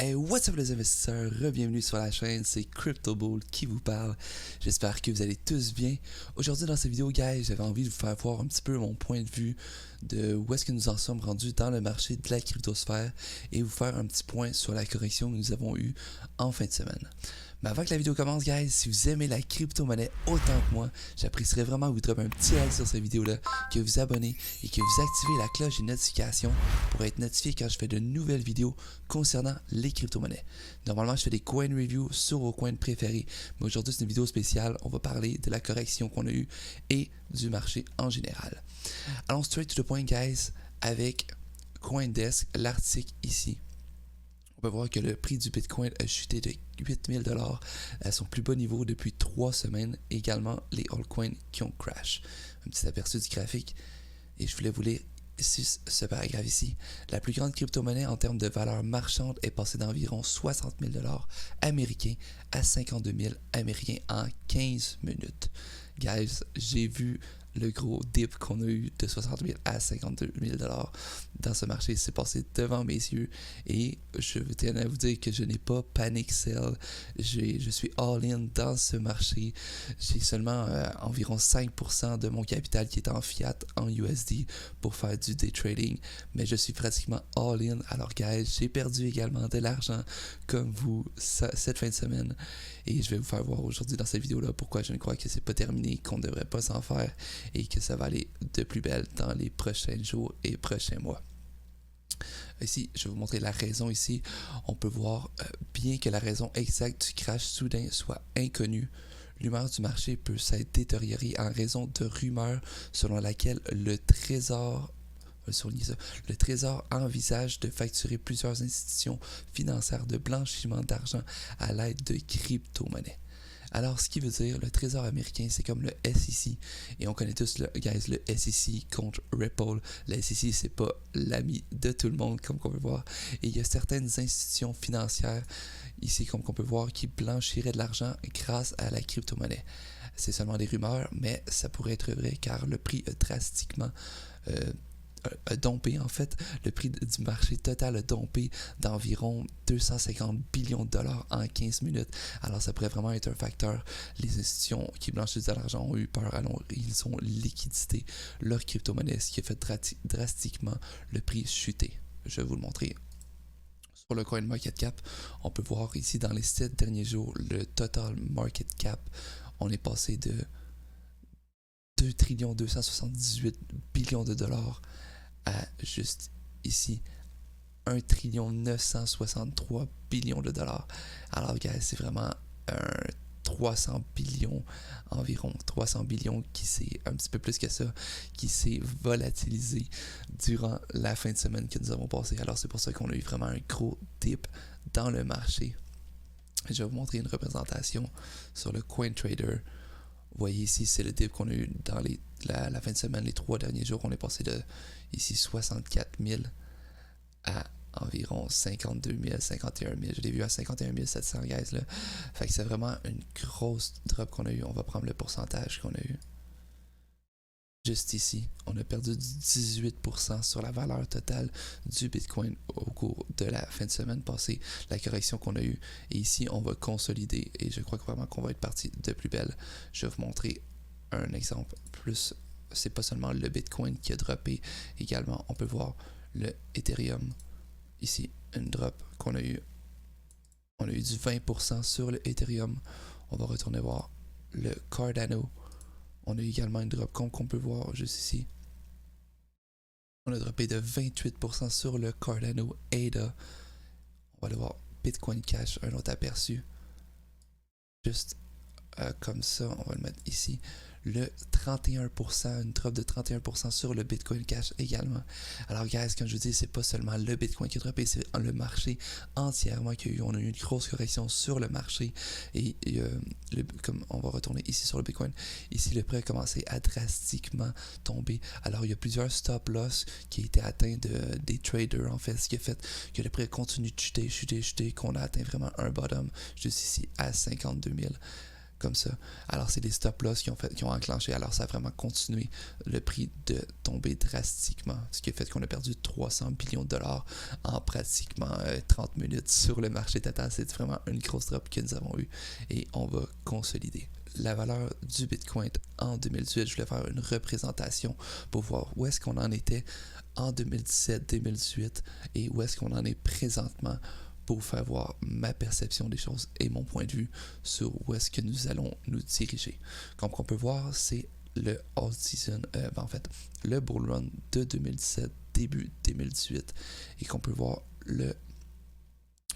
Hey, what's up les investisseurs, bienvenue sur la chaîne, c'est CryptoBull qui vous parle. J'espère que vous allez tous bien. Aujourd'hui dans cette vidéo, guys, j'avais envie de vous faire voir un petit peu mon point de vue de où est-ce que nous en sommes rendus dans le marché de la cryptosphère et vous faire un petit point sur la correction que nous avons eue en fin de semaine. Mais avant que la vidéo commence, guys, si vous aimez la crypto-monnaie autant que moi, j'apprécierais vraiment que vous dropez un petit like sur cette vidéo-là, que vous abonnez et que vous activez la cloche des notifications pour être notifié quand je fais de nouvelles vidéos concernant les crypto-monnaies. Normalement, je fais des coin reviews sur vos coins préférés, mais aujourd'hui, c'est une vidéo spéciale. On va parler de la correction qu'on a eue et du marché en général. Allons straight to the point, guys, avec CoinDesk, l'article ici. On peut voir que le prix du Bitcoin a chuté de 8000 $ à son plus bas niveau depuis 3 semaines. Également, les altcoins qui ont crash. Un petit aperçu du graphique. Et je voulais vous lire ici ce paragraphe ici. La plus grande crypto-monnaie en termes de valeur marchande est passée d'environ 60 000 $ américains à 52 000 américains en 15 minutes. Guys, j'ai vu le gros dip qu'on a eu de 60 000 à 52 000 $ dans ce marché. C'est passé devant mes yeux et je tiens à vous dire que je n'ai pas panic sell. Je suis all-in dans ce marché. J'ai seulement environ 5% de mon capital qui est en fiat, en USD pour faire du day trading, mais je suis pratiquement all-in. Alors guys, j'ai perdu également de l'argent comme vous cette fin de semaine et je vais vous faire voir aujourd'hui dans cette vidéo-là pourquoi je ne crois que c'est pas terminé, qu'on ne devrait pas s'en faire et que ça va aller de plus belle dans les prochains jours et prochains mois. Ici, je vais vous montrer la raison ici. On peut voir, bien que la raison exacte du crash soudain soit inconnue, l'humeur du marché peut s'être détériorée en raison de rumeurs selon laquelle le Trésor envisage de facturer plusieurs institutions financières de blanchiment d'argent à l'aide de crypto-monnaies. Alors, ce qui veut dire, le Trésor américain, c'est comme le SEC. Et on connaît tous, le SEC contre Ripple. Le SEC, c'est pas l'ami de tout le monde, comme on peut voir. Et il y a certaines institutions financières, ici, comme on peut voir, qui blanchiraient de l'argent grâce à la crypto-monnaie. C'est seulement des rumeurs, mais ça pourrait être vrai, car le prix a drastiquement a dompé, en fait, le prix du marché total a dompé d'environ 250 billions de dollars en 15 minutes. Alors ça pourrait vraiment être un facteur. Les institutions qui blanchissent de l'argent ont eu peur, alors ils ont liquidité leur crypto-monnaie, ce qui a fait drastiquement le prix chuter. Je vais vous le montrer. Sur le CoinMarketCap, on peut voir ici dans les 7 derniers jours, le total market cap, on est passé de 2 278 billions de dollars à juste ici 1 963 billions de dollars. Alors guys, c'est vraiment un 300 billions, environ 300 billions qui s'est un petit peu plus que ça, qui s'est volatilisé durant la fin de semaine que nous avons passé. Alors c'est pour ça qu'on a eu vraiment un gros dip dans le marché. Je vais vous montrer une représentation sur le CoinTrader. Vous voyez ici, c'est le dip qu'on a eu dans la fin de semaine, les 3 derniers jours. On est passé de ici 64 000 à environ 52 000, 51 000. Je l'ai vu à 51 700, guys, là. Fait que c'est vraiment une grosse drop qu'on a eu. On va prendre le pourcentage qu'on a eu. Juste ici, on a perdu du 18% sur la valeur totale du Bitcoin au cours de la fin de semaine passée, la correction qu'on a eue. Et ici, on va consolider et je crois vraiment qu'on va être parti de plus belle. Je vais vous montrer un exemple plus. C'est pas seulement le Bitcoin qui a droppé, également on peut voir le Ethereum. Ici, une drop qu'on a eu. On a eu du 20% sur le Ethereum. On va retourner voir le Cardano. On a également une drop comme qu'on peut voir juste ici. On a droppé de 28% sur le Cardano ADA. On va aller voir Bitcoin Cash, un autre aperçu. Juste comme ça, on va le mettre ici. Le 31%, une drop de 31% sur le Bitcoin Cash également. Alors guys, comme je vous dis, c'est pas seulement le Bitcoin qui a droppé, c'est le marché entièrement qu'il y a eu. On a eu une grosse correction sur le marché et comme on va retourner ici sur le Bitcoin, ici le prix a commencé à drastiquement tomber. Alors il y a plusieurs stop loss qui ont été atteints des traders en fait, ce qui a fait que le prix continue de chuter, qu'on a atteint vraiment un bottom juste ici à 52 000. comme ça. Alors, c'est des stop-loss qui ont enclenché. Alors, ça a vraiment continué le prix de tomber drastiquement, ce qui a fait qu'on a perdu 300 billions de dollars en pratiquement 30 minutes sur le marché total. C'est vraiment une grosse drop que nous avons eue et on va consolider. La valeur du Bitcoin en 2018, je voulais faire une représentation pour voir où est-ce qu'on en était en 2017-2018 et où est-ce qu'on en est présentement pour faire voir ma perception des choses et mon point de vue sur où est-ce que nous allons nous diriger. Comme on peut voir, c'est le all season, en fait, le bull run de 2017, début 2018, et qu'on peut voir le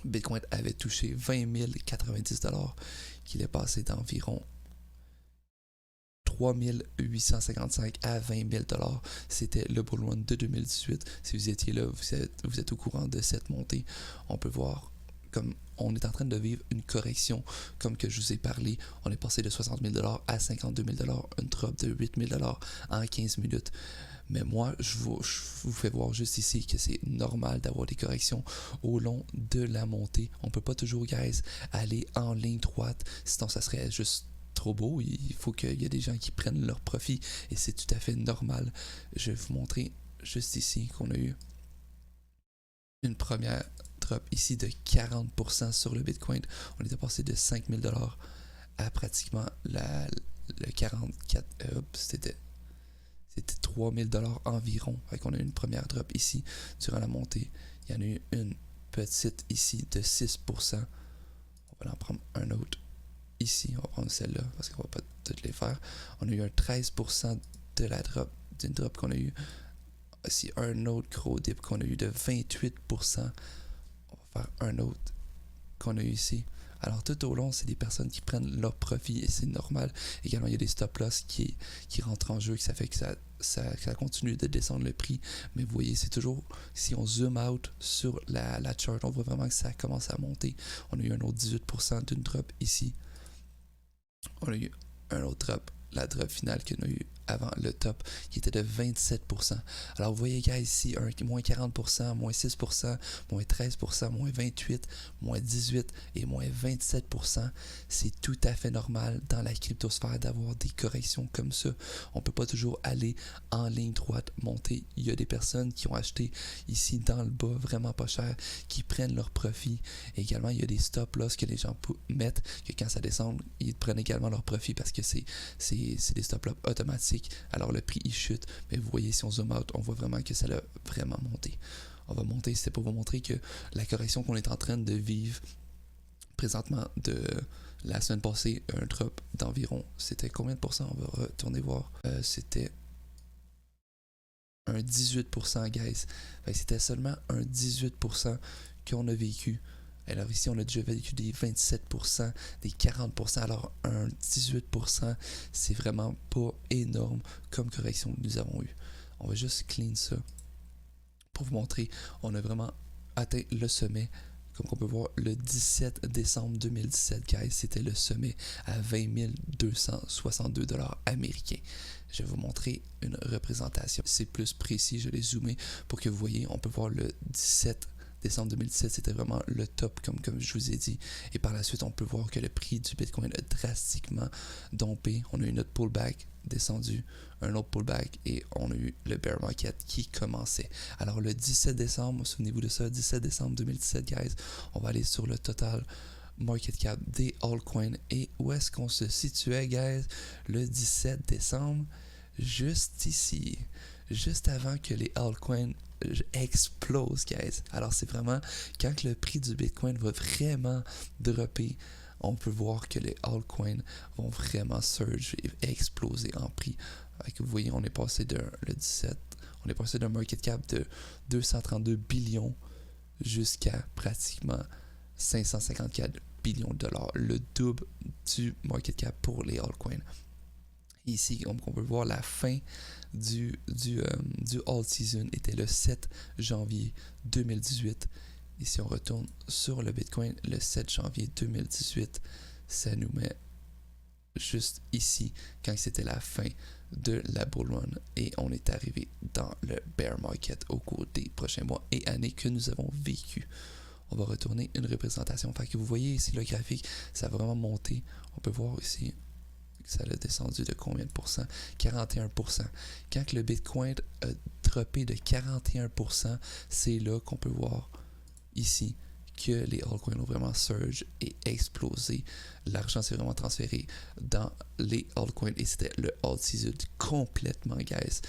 Bitcoin avait touché 20 090$, qu'il est passé d'environ 3 855 à 20 000$. C'était le bull run de 2018. Si vous étiez là, vous êtes au courant de cette montée. On peut voir comme on est en train de vivre une correction, comme que je vous ai parlé. On est passé de 60 000$ à 52 000$, une drop de 8 000$ en 15 minutes. Mais moi, je vous fais voir juste ici que c'est normal d'avoir des corrections au long de la montée. On peut pas toujours, guys, aller en ligne droite, sinon ça serait juste trop beau. Il faut qu'il y ait des gens qui prennent leur profit et c'est tout à fait normal. Je vais vous montrer juste ici qu'on a eu une première drop ici de 40% sur le Bitcoin. On était passé de 5 000$ à pratiquement le 44, c'était 3 000$ environ. Fait qu'on a eu une première drop ici durant la montée. Il y en a eu une petite ici de 6%. On va en prendre un autre ici. On va prendre celle-là parce qu'on va pas toutes les faire. On a eu un 13% de la drop, d'une drop qu'on a eu. Ici, un autre gros dip qu'on a eu de 28%. On va faire un autre qu'on a eu ici. Alors, tout au long, c'est des personnes qui prennent leur profit et c'est normal. Également, il y a des stop-loss qui rentrent en jeu, que ça fait que ça continue de descendre le prix. Mais vous voyez, c'est toujours, si on zoom out sur la chart, on voit vraiment que ça commence à monter. On a eu un autre 18% d'une drop ici. On a eu un autre drop, la drop finale qu'on a eu avant le top, qui était de 27%. Alors, vous voyez, gars, ici, moins 40%, moins 6%, moins 13%, moins 28%, moins 18% et moins 27%. C'est tout à fait normal dans la cryptosphère d'avoir des corrections comme ça. On ne peut pas toujours aller en ligne droite, monter. Il y a des personnes qui ont acheté ici dans le bas, vraiment pas cher, qui prennent leur profit. Et également, il y a des stop-loss que les gens mettent, que quand ça descend, ils prennent également leur profit parce que c'est des stop-loss automatiques. Alors le prix il chute, mais vous voyez si on zoom out, on voit vraiment que ça a vraiment monté. On va monter, c'est pour vous montrer que la correction qu'on est en train de vivre présentement de la semaine passée, un drop d'environ, c'était combien de pourcents? On va retourner voir. C'était un 18%, guys. C'était seulement un 18% qu'on a vécu. Alors ici, on a déjà vécu des 27%, des 40%, alors un 18%, c'est vraiment pas énorme comme correction que nous avons eu. On va juste clean ça pour vous montrer. On a vraiment atteint le sommet. Comme on peut voir, le 17 décembre 2017, guys, c'était le sommet à 20 262$ américains. Je vais vous montrer une représentation. C'est plus précis, je l'ai zoomé pour que vous voyez. On peut voir le 17 décembre 2017, c'était vraiment le top, comme je vous ai dit. Et par la suite, on peut voir que le prix du Bitcoin a drastiquement dompé. On a eu notre pullback descendu, un autre pullback, et on a eu le bear market qui commençait. Alors le 17 décembre, souvenez-vous de ça, 17 décembre 2017, guys, on va aller sur le total market cap des altcoins. Et où est-ce qu'on se situait, guys, le 17 décembre? Juste ici, juste avant que les altcoins explosent, guys. Alors c'est vraiment quand le prix du Bitcoin va vraiment dropper, on peut voir que les altcoins vont vraiment surge et exploser en prix. Avec, vous voyez, on est passé le 17, on est passé d'un market cap de 232 billions jusqu'à pratiquement 554 billions de dollars, le double du market cap pour les altcoins. Ici, on peut voir la fin du alt season était le 7 janvier 2018. Et si on retourne sur le Bitcoin, le 7 janvier 2018, ça nous met juste ici, quand c'était la fin de la bull run. Et on est arrivé dans le bear market au cours des prochains mois et années que nous avons vécu. on va retourner une représentation. Fait que vous voyez ici le graphique, ça a vraiment monté. On peut voir ici que ça a descendu de combien de pourcents? 41%. Quand le Bitcoin a droppé de 41%, c'est là qu'on peut voir ici que les altcoins ont vraiment surge et explosé. L'argent s'est vraiment transféré dans les altcoins et c'était le alt season complètement, guys.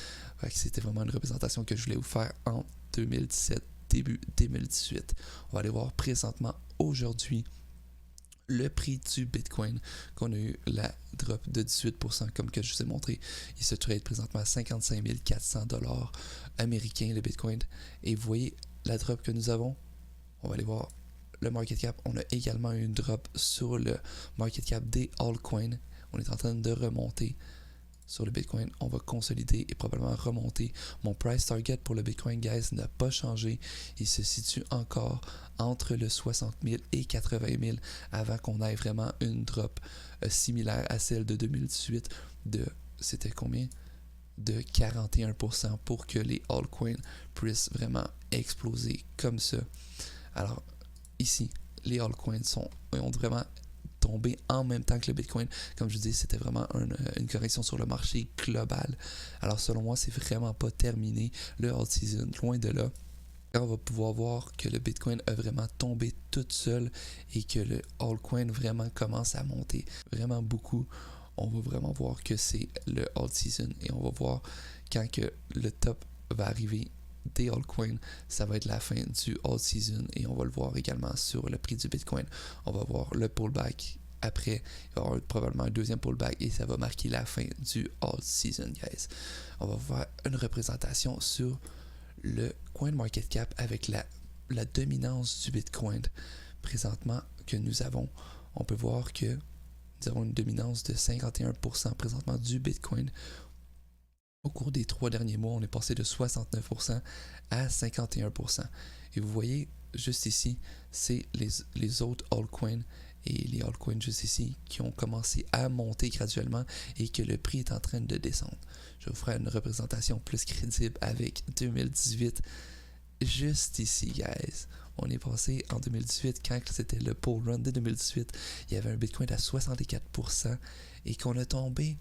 C'était vraiment une représentation que je voulais vous faire en 2017, début 2018. On va aller voir présentement aujourd'hui le prix du Bitcoin qu'on a eu la drop de 18% comme que je vous ai montré. Il se trade présentement à 55 400 $ américains le Bitcoin. Et vous voyez la drop que nous avons. On va aller voir le market cap. On a également eu une drop sur le market cap des altcoins. On est en train de remonter sur le Bitcoin. On va consolider et probablement remonter. Mon price target pour le Bitcoin, guys, n'a pas changé. Il se situe encore entre le 60 000 et 80 000 avant qu'on ait vraiment une drop similaire à celle de 2018 c'était combien? De 41% pour que les altcoins puissent vraiment exploser comme ça. Alors, ici, les altcoins ont vraiment tombé en même temps que le Bitcoin. Comme je vous dis, c'était vraiment une correction sur le marché global. Alors, selon moi, c'est vraiment pas terminé le alt season, loin de là. On va pouvoir voir que le Bitcoin a vraiment tombé tout seul et que le altcoin vraiment commence à monter vraiment beaucoup. On va vraiment voir que c'est le alt season et on va voir quand que le top va arriver des altcoins, ça va être la fin du alt season et on va le voir également sur le prix du Bitcoin. On va voir le pullback après, il va y avoir probablement un deuxième pullback et ça va marquer la fin du alt season, guys. On va voir une représentation sur le CoinMarketCap avec la dominance du Bitcoin présentement que nous avons. On peut voir que nous avons une dominance de 51% présentement du Bitcoin. Au cours des 3 derniers mois, on est passé de 69% à 51%. Et vous voyez, juste ici, c'est les autres altcoins et les altcoins juste ici qui ont commencé à monter graduellement et que le prix est en train de descendre. Je vous ferai une représentation plus crédible avec 2018. Juste ici, guys. On est passé en 2018, quand c'était le bull run de 2018, il y avait un Bitcoin à 64% et qu'on a tombé,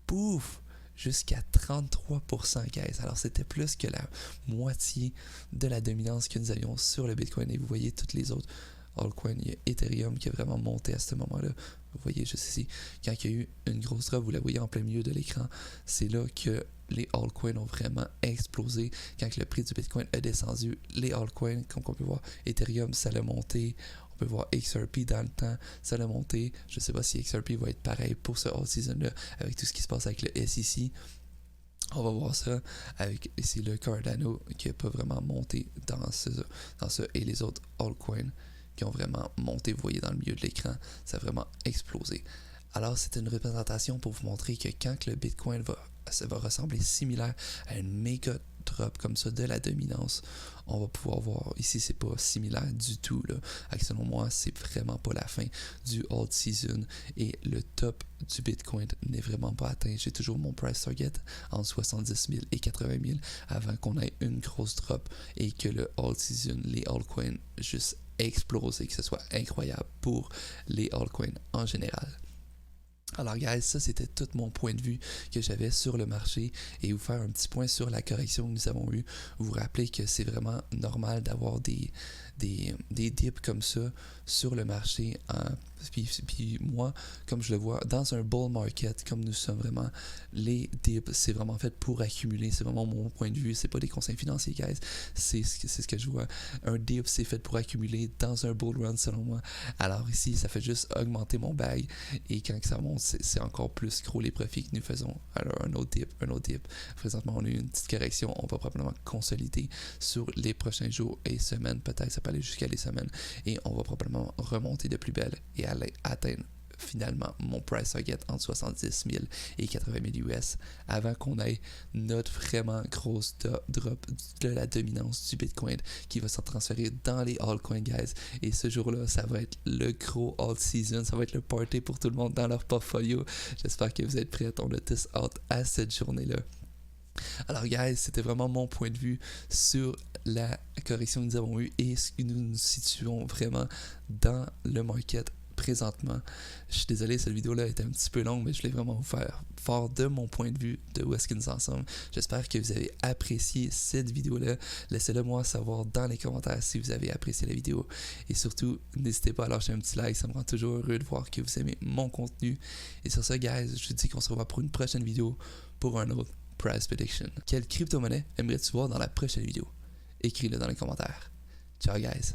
pouf, jusqu'à 33%, guys. Alors, c'était plus que la moitié de la dominance que nous avions sur le Bitcoin. Et vous voyez toutes les autres altcoins. Il y a Ethereum qui a vraiment monté à ce moment-là. Vous voyez juste ici, quand il y a eu une grosse drop, vous la voyez en plein milieu de l'écran, c'est là que les altcoins ont vraiment explosé. Quand le prix du Bitcoin a descendu, les altcoins, comme on peut voir, Ethereum, ça l'a monté. On peut voir XRP dans le temps, ça l'a monté. Je ne sais pas si XRP va être pareil pour ce alt season-là, avec tout ce qui se passe avec le SEC. On va voir ça avec ici le Cardano qui n'a pas vraiment monté dans ça et les autres altcoins qui ont vraiment monté, vous voyez dans le milieu de l'écran, ça a vraiment explosé. Alors c'est une représentation pour vous montrer que quand le Bitcoin ça va ressembler similaire à une méga drop comme ça de la dominance, on va pouvoir voir ici c'est pas similaire du tout là. Selon moi c'est vraiment pas la fin du alt season et le top du Bitcoin n'est vraiment pas atteint. J'ai toujours mon price target entre 70 000 et 80 000 avant qu'on ait une grosse drop et que le alt season, les altcoins juste explosent et que ce soit incroyable pour les altcoins en général. Alors guys, ça c'était tout mon point de vue que j'avais sur le marché et vous faire un petit point sur la correction que nous avons eue. Vous rappelez que c'est vraiment normal d'avoir des dips comme ça sur le marché. Puis moi, comme je le vois, dans un bull market, comme nous sommes vraiment, les dips, c'est vraiment fait pour accumuler. C'est vraiment mon point de vue. C'est pas des conseils financiers, guys. C'est ce que je vois. Un dip, c'est fait pour accumuler dans un bull run, selon moi. Alors ici, ça fait juste augmenter mon bag. Et quand ça monte, c'est encore plus gros les profits que nous faisons. Alors un autre dip. Présentement, on a eu une petite correction. On va probablement consolider sur les prochains jours et semaines. Peut-être ça peut aller jusqu'à les semaines. Et on va probablement remonter de plus belle et aller atteindre finalement mon price target entre 70 000 et 80 000 US avant qu'on ait notre vraiment grosse drop de la dominance du Bitcoin qui va se transférer dans les altcoins, guys. Et ce jour-là, ça va être le gros alt season, ça va être le party pour tout le monde dans leur portfolio. J'espère que vous êtes prêts. On a tous hâte à cette journée-là. Alors guys, c'était vraiment mon point de vue sur la correction que nous avons eue et ce que nous nous situons vraiment dans le market présentement. Je suis désolé, cette vidéo-là était un petit peu longue, mais je voulais vraiment vous faire fort de mon point de vue de où est-ce que nous en sommes. J'espère que vous avez apprécié cette vidéo-là. Laissez-le moi savoir dans les commentaires si vous avez apprécié la vidéo. Et surtout, n'hésitez pas à lâcher un petit like, ça me rend toujours heureux de voir que vous aimez mon contenu. Et sur ce, guys, je vous dis qu'on se revoit pour une prochaine vidéo pour un autre Price Prediction. Quelle crypto-monnaie aimerais-tu voir dans la prochaine vidéo? Écris-le dans les commentaires. Ciao, guys!